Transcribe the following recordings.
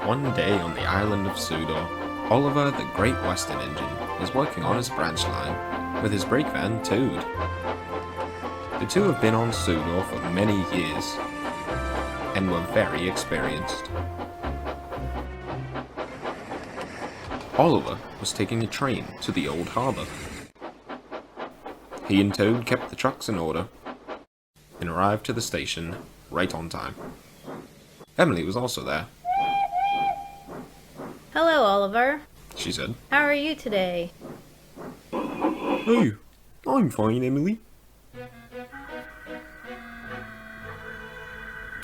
One day on the island of Sudor, Oliver the Great Western Engine was working on his branch line with his brake van Toad. The two have been on Sudor for many years and were very experienced. Oliver was taking a train to the old harbour. He and Toad kept the trucks in order and arrived to the station right on time. Emily was also there. Hello, Oliver. She said. How are you today? Hey, I'm fine, Emily.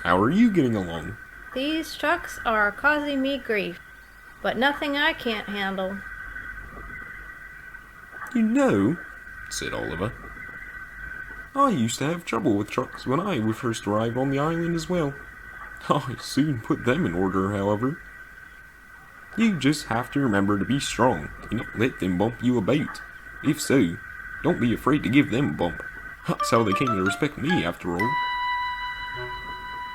How are you getting along? These trucks are causing me grief, but nothing I can't handle. You know, said Oliver, I used to have trouble with trucks when I first arrived on the island as well. I soon put them in order, however. You just have to remember to be strong and not let them bump you about. If so, don't be afraid to give them a bump. That's how they came to respect me, after all.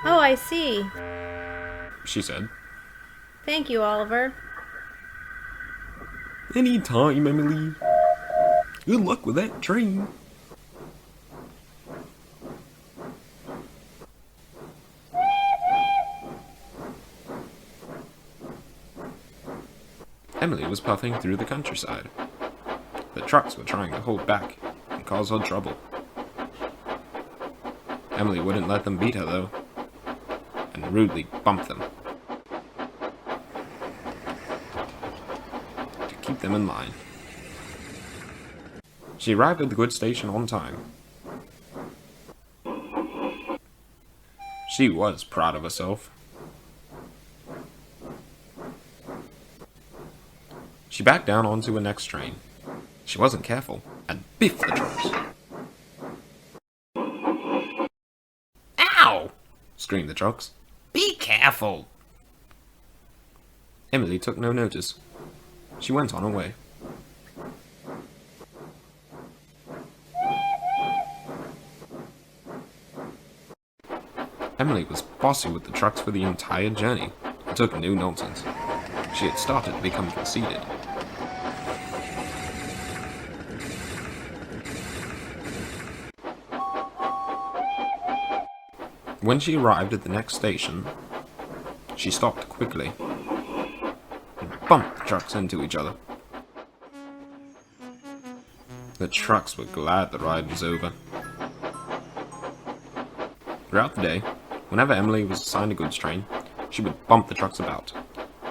Oh, I see. She said. Thank you, Oliver. Any time, Emily. Good luck with that train. Emily was puffing through the countryside. The trucks were trying to hold back and cause her trouble. Emily wouldn't let them beat her, though, and rudely bumped them to keep them in line. She arrived at the goods station on time. She was proud of herself. She backed down onto the next train. She wasn't careful and biffed the trucks. Ow! Screamed the trucks. Be careful! Emily took no notice. She went on her way. Emily was bossy with the trucks for the entire journey and took no nonsense. She had started to become conceited. When she arrived at the next station, she stopped quickly and bumped the trucks into each other. The trucks were glad the ride was over. Throughout the day, whenever Emily was assigned a goods train, she would bump the trucks about,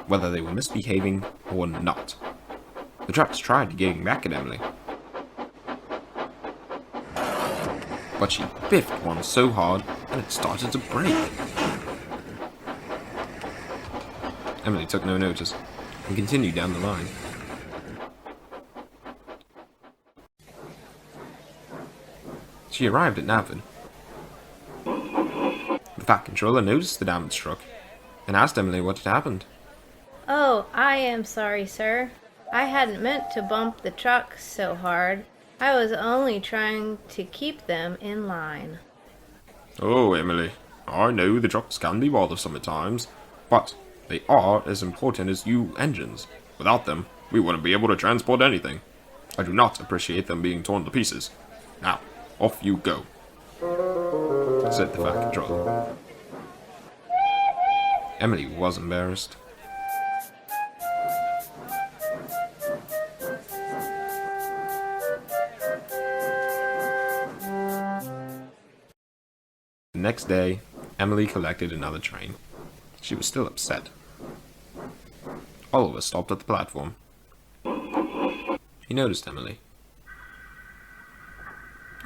whether they were misbehaving or not. The trucks tried to get back at Emily, but she biffed one so hard that it started to break. Emily took no notice and continued down the line. She arrived at Navid. The Fat Controller noticed the damaged truck and asked Emily what had happened. Oh, I am sorry, sir. I hadn't meant to bump the trucks so hard. I was only trying to keep them in line. Oh, Emily, I know the trucks can be bothersome at times, but they are as important as you engines. Without them, we wouldn't be able to transport anything. I do not appreciate them being torn to pieces. Now, off you go, said the Fat Controller. Emily was embarrassed. The next day, Emily collected another train. She was still upset. Oliver stopped at the platform. He noticed Emily.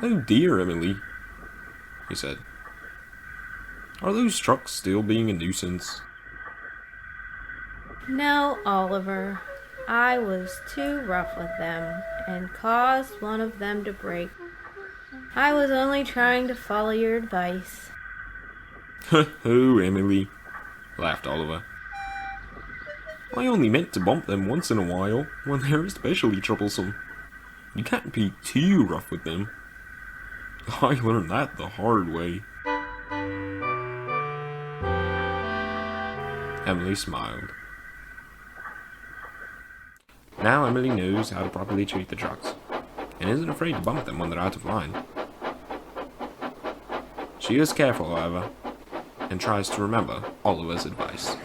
Oh dear, Emily, he said. Are those trucks still being a nuisance? No, Oliver. I was too rough with them and caused one of them to break. I was only trying to follow your advice. Oh, Emily, laughed Oliver. I only meant to bump them once in a while when they're especially troublesome. You can't be too rough with them. I learned that the hard way. Emily smiled. Now Emily knows how to properly treat the trucks, and isn't afraid to bump them when they're out of line. She is careful, however, and tries to remember Oliver's advice.